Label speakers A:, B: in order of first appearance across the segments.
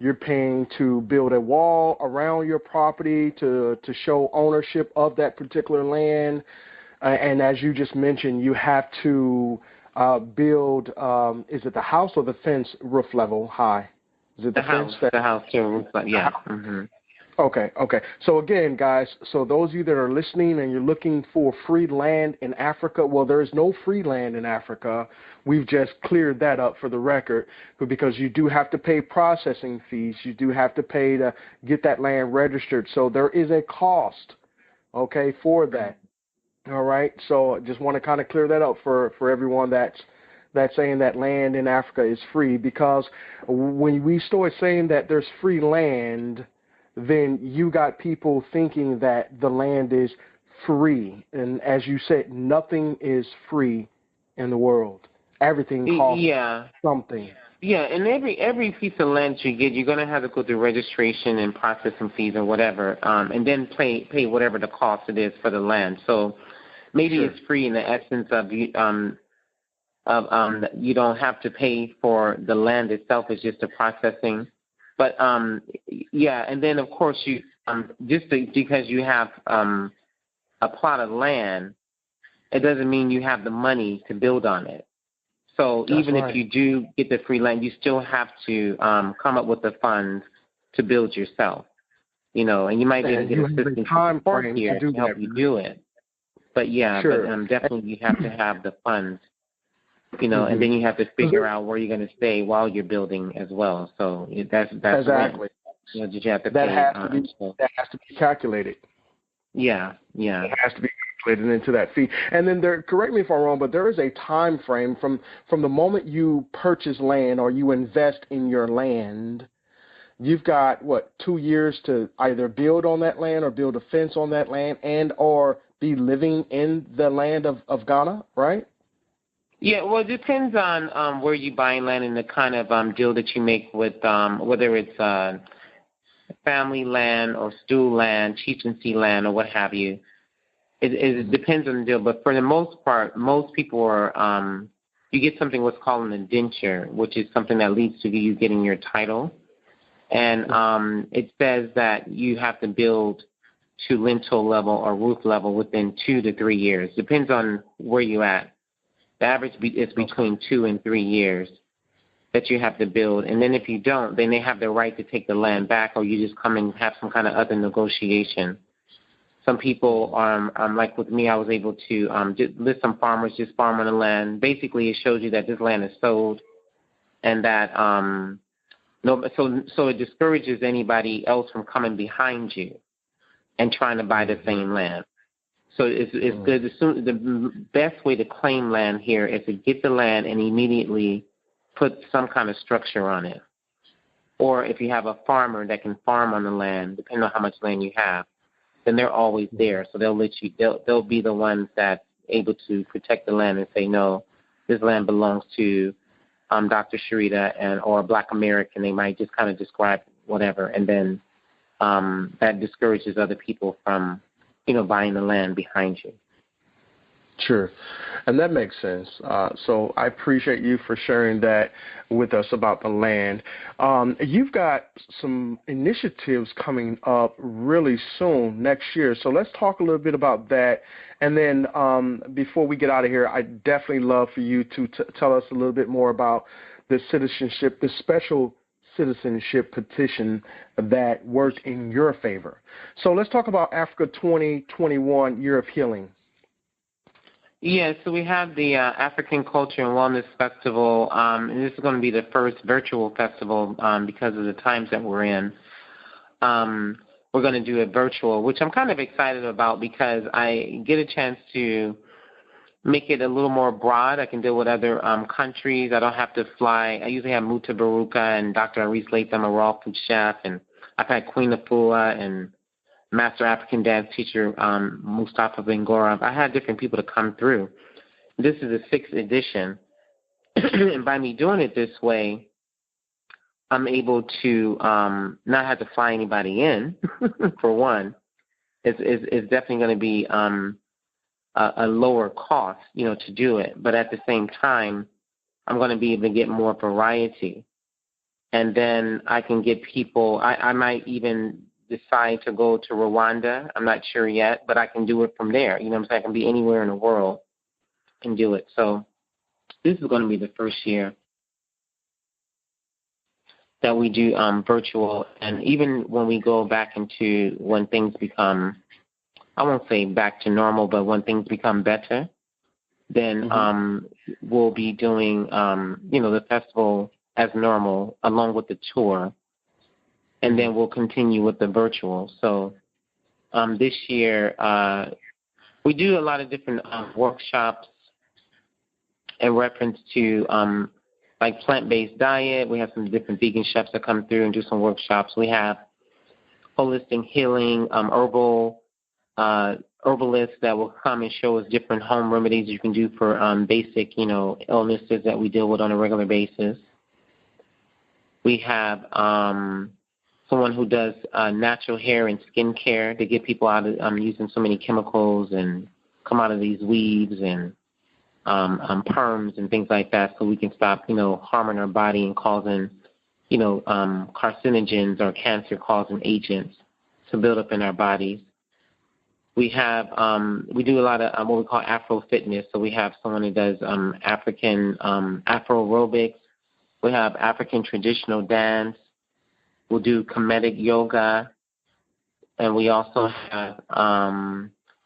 A: You're paying to build a wall around your property to show ownership of that particular land. And as you just mentioned, you have to build, is it the house or the fence roof level high? Is it the fence?
B: The house, roof, yeah. Mm-hmm.
A: Okay. So again, guys, so those of you that are listening and you're looking for free land in Africa, well, there is no free land in Africa. We've just cleared that up for the record, but because you do have to pay processing fees, you do have to pay to get that land registered. So there is a cost, okay, for that. All right. So I just want to kind of clear that up for everyone that's saying that land in Africa is free, because when we start saying that there's free land, then you got people thinking that the land is free. And as you said, nothing is free in the world. Everything costs something.
B: Yeah, and every piece of land you get, you're going to have to go through registration and processing fees or whatever, and then pay whatever the cost it is for the land. So maybe it's free in the essence of you don't have to pay for the land itself. It's just the processing. But, and then, of course, you because you have a plot of land, it doesn't mean you have the money to build on it. So even if you do get the free land, you still have to come up with the funds to build yourself, and you might be able to get assistance support here to help you do it. But, definitely you have to have the funds. And then you have to figure out where you're going to stay while you're building as well. So that's
A: exactly.
B: Did you have to pay?
A: That has to be calculated.
B: Yeah.
A: It has to be calculated into that fee. And then correct me if I'm wrong, but there is a time frame from the moment you purchase land or you invest in your land. You've got 2 years to either build on that land or build a fence on that land and or be living in the land of Ghana, right?
B: Yeah, well, it depends on where you buy land and the kind of deal that you make with whether it's family land or stool land, chieftaincy land, or what have you. It depends on the deal, but for the most part, most people are you get something what's called an indenture, which is something that leads to you getting your title, and it says that you have to build to lintel level or roof level within 2 to 3 years. Depends on where you're at. The average is between 2 and 3 years that you have to build. And then if you don't, then they have the right to take the land back, or you just come and have some kind of other negotiation. Some people, like with me, I was able to just let some farmers just farm on the land. Basically, it shows you that this land is sold and that so it discourages anybody else from coming behind you and trying to buy the same land. So it's good. The best way to claim land here is to get the land and immediately put some kind of structure on it. Or if you have a farmer that can farm on the land, depending on how much land you have, then they're always there. So they'll be the ones that's able to protect the land and say, no, this land belongs to Dr. Sharita or a Black American. They might just kind of describe whatever, and then that discourages other people from buying the land behind you.
A: Sure. And that makes sense. So I appreciate you for sharing that with us about the land. You've got some initiatives coming up really soon, next year. So let's talk a little bit about that. And then before we get out of here, I'd definitely love for you to tell us a little bit more about the citizenship, the special citizenship petition that worked in your favor. So let's talk about Africa 2021 Year of Healing.
B: Yeah, so we have the African Culture and Wellness Festival, and this is going to be the first virtual festival because of the times that we're in. We're going to do it virtual, which I'm kind of excited about because I get a chance to make it a little more broad. I can deal with other countries. I don't have to fly. I usually have Muta Baruka and Dr. Aris Latham, a raw food chef, and I've had Queen Afua and Master African Dance teacher Mustafa Bengora. I had different people to come through. This is the 6th edition, and by me doing it this way, I'm able to not have to fly anybody in, for one. It's definitely going to be a lower cost, to do it. But at the same time, I'm going to be able to get more variety. And then I can get people, I might even decide to go to Rwanda. I'm not sure yet, but I can do it from there. You know what I'm saying? I can be anywhere in the world and do it. So this is going to be the first year that we do virtual. And even when we go back into when things become, I won't say back to normal, but when things become better, then we'll be doing, the festival as normal along with the tour. And then we'll continue with the virtual. So this year we do a lot of different workshops in reference to like plant-based diet. We have some different vegan chefs that come through and do some workshops. We have holistic healing, herbal herbalists that will come and show us different home remedies you can do for basic, illnesses that we deal with on a regular basis. We have someone who does natural hair and skin care to get people out of using so many chemicals and come out of these weaves and perms and things like that, so we can stop, harming our body and causing, carcinogens or cancer-causing agents to build up in our bodies. We have, we do a lot of what we call Afro fitness. So we have someone who does African Afro aerobics. We have African traditional dance. We'll do comedic yoga. And we also have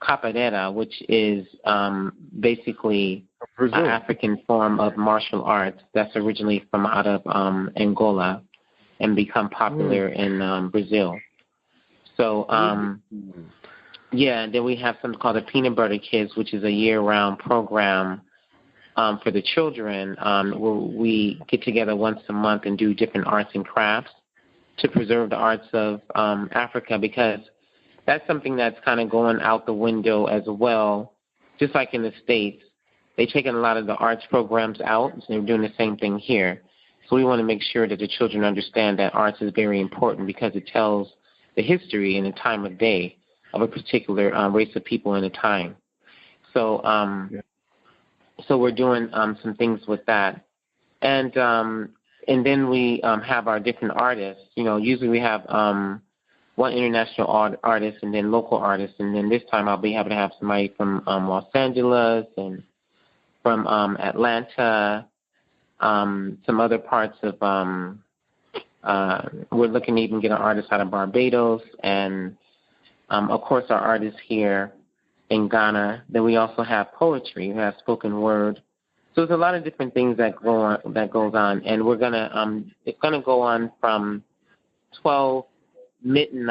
B: capoeira, which is basically an African form of martial arts that's originally from out of Angola and become popular in Brazil. So, and then we have something called the Peanut Butter Kids, which is a year-round program for the children where we get together once a month and do different arts and crafts to preserve the arts of Africa, because that's something that's kind of going out the window as well. Just like in the States, they've taken a lot of the arts programs out, and they're doing the same thing here. So we want to make sure that the children understand that arts is very important because it tells the history and the time of day of a particular race of people in a time. So so we're doing some things with that. And then we have our different artists. Usually we have one international artist and then local artists. And then this time I'll be happy to have somebody from Los Angeles and from Atlanta, some other parts of, we're looking to even get an artist out of Barbados and, of course, our artists here in Ghana. Then we also have poetry. We have spoken word. So there's a lot of different things that goes on, and we're gonna it's gonna go on from 12 noon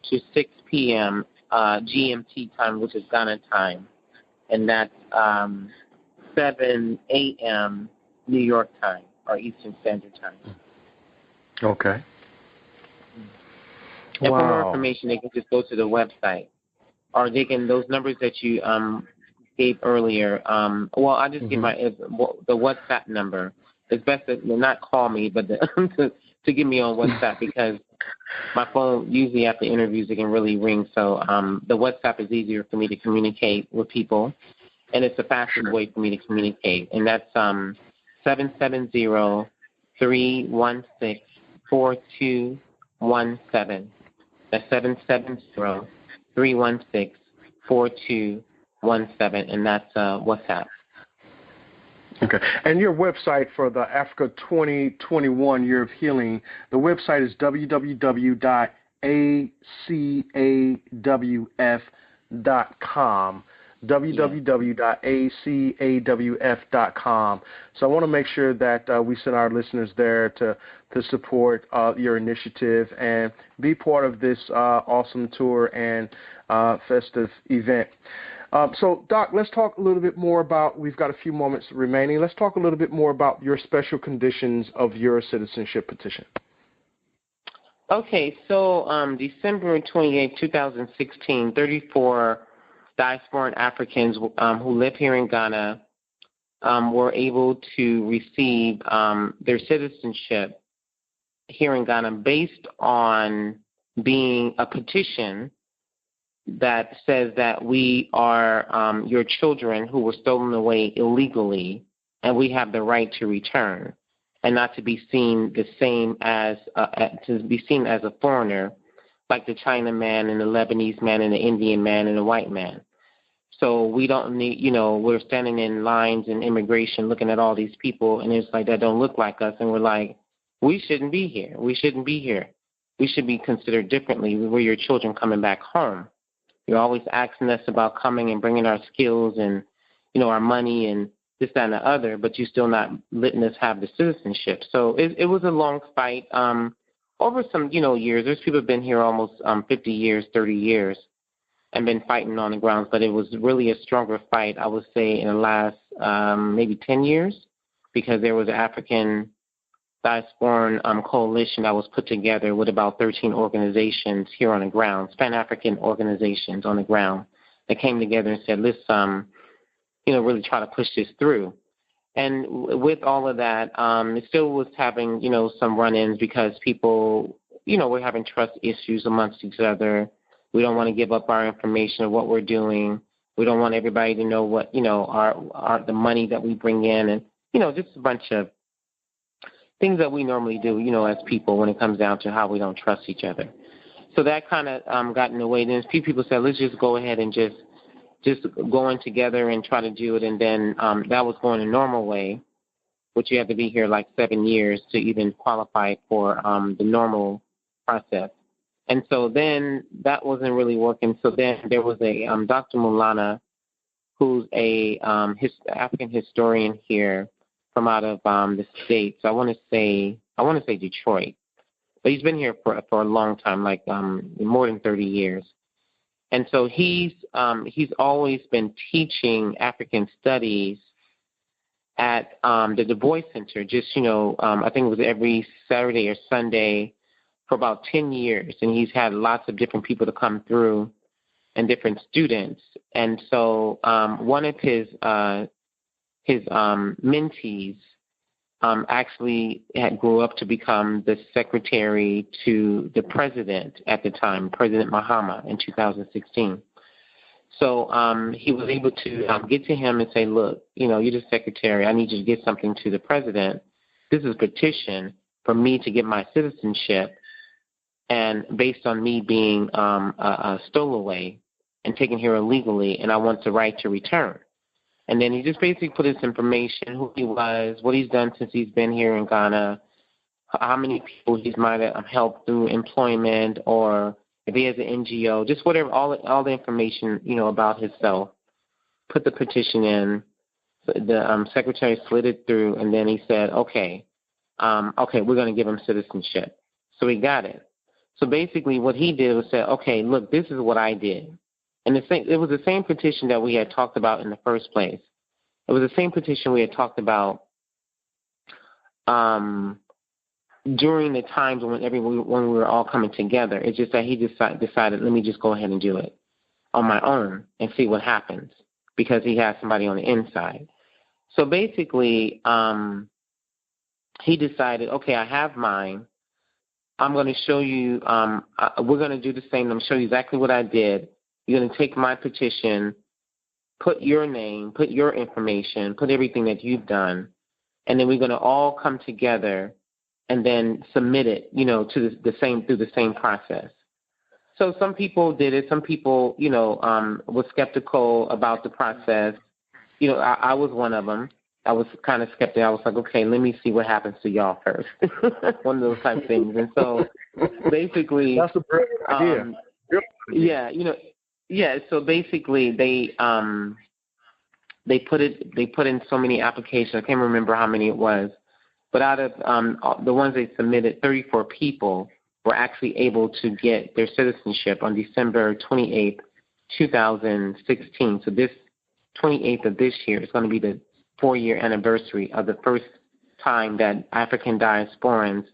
B: to 6 p.m. GMT time, which is Ghana time, and that's 7 a.m. New York time or Eastern Standard Time.
A: Okay.
B: And for more information, they can just go to the website, or they can those numbers that you gave earlier. I'll just give the WhatsApp number. It's best to not call me, but to get me on WhatsApp, because my phone usually after interviews it can really ring. So the WhatsApp is easier for me to communicate with people, and it's the fastest way for me to communicate. And that's 770-316-4217. That's 770-316-4217, and that's WhatsApp.
A: Okay. And your website for the Africa 2021 Year of Healing, the website is www.acawf.com. www.acawf.com. So I want to make sure that we send our listeners there to support your initiative and be part of this awesome tour and festive event. So, Doc, let's talk a little bit more about, we've got a few moments remaining, let's talk a little bit more about your special conditions of your citizenship petition.
B: Okay, so December 28, 2016, 34 diasporan Africans who live here in Ghana were able to receive their citizenship here in Ghana based on being a petition that says that we are your children who were stolen away illegally, and we have the right to return. and not to be seen the same as a foreigner, like the China man and the Lebanese man and the Indian man and the white man. So we don't need, we're standing in lines in immigration looking at all these people, and it's like that don't look like us, and we're like, we shouldn't be here. We shouldn't be here. We should be considered differently. We're your children coming back home. You're always asking us about coming and bringing our skills and, our money and this, that, and the other, but you're still not letting us have the citizenship. So it was a long fight over some, years. There's people who have been here almost 50 years, 30 years, and been fighting on the grounds, but it was really a stronger fight, I would say, in the last maybe 10 years, because there was an African diasporan coalition that was put together with about 13 organizations here on the ground, Pan-African organizations on the ground, that came together and said, let's, really try to push this through. And with all of that, it still was having, some run-ins because people, we're having trust issues amongst each other. We don't want to give up our information of what we're doing. We don't want everybody to know what, the money that we bring in, and, just a bunch of things that we normally do, as people when it comes down to how we don't trust each other. So that kind of got in the way. Then a few people said, let's just go ahead and just go in together and try to do it. And then that was going a normal way, which you have to be here like 7 years to even qualify for the normal process. And so then that wasn't really working. So then there was a Dr. Mulana, who's a African historian here from out of the States. I want to say Detroit, but he's been here for a long time, like more than 30 years. And so he's always been teaching African studies at the Du Bois Center. Just I think it was every Saturday or Sunday for about 10 years, and he's had lots of different people to come through and different students. And so one of his mentees actually grew up to become the secretary to the president at the time, President Mahama, in 2016. So he was able to get to him and say, look, you're the secretary. I need you to get something to the president. This is a petition for me to get my citizenship, and based on me being a stowaway and taken here illegally, and I want the right to return. And then he just basically put his information, who he was, what he's done since he's been here in Ghana, how many people he's might have helped through employment, or if he has an NGO, just whatever, all the information, about himself. Put the petition in. The secretary slid it through, and then he said, okay, we're going to give him citizenship. So he got it. So basically what he did was say, okay, look, this is what I did. And it was the same petition that we had talked about in the first place. It was the same petition we had talked about during the times when we were all coming together. It's just that he decided, let me just go ahead and do it on my own and see what happens, because he has somebody on the inside. So basically, he decided, okay, I have mine. I'm going to show you, we're going to do the same. I'm going to show you exactly what I did. You're going to take my petition, put your name, put your information, put everything that you've done, and then we're going to all come together and then submit it, to through the same process. So some people did it. Some people, were skeptical about the process. I was one of them. I was kind of skeptical. I was like, okay, let me see what happens to y'all first. One of those type of things. And so basically,
A: that's a brilliant idea.
B: Yeah. So basically, they put in so many applications. I can't remember how many it was, but out of the ones they submitted, 34 people were actually able to get their citizenship on December 28th, 2016. So this 28th of this year is going to be the 4-year anniversary of the first time that African diasporans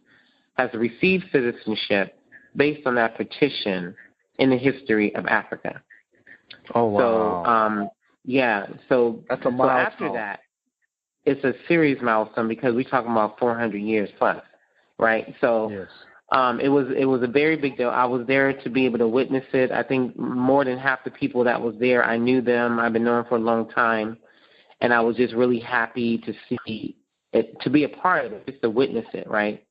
B: has received citizenship based on that petition in the history of Africa.
A: Oh, wow.
B: So,
A: that's a milestone.
B: So after that, it's a serious milestone, because we're talking about 400 years plus, right? So
A: yes.
B: It was a very big deal. I was there to be able to witness it. I think more than half the people that was there, I knew them. I've been knowing for a long time. And I was just really happy to see to be a part of it, just to witness it, right?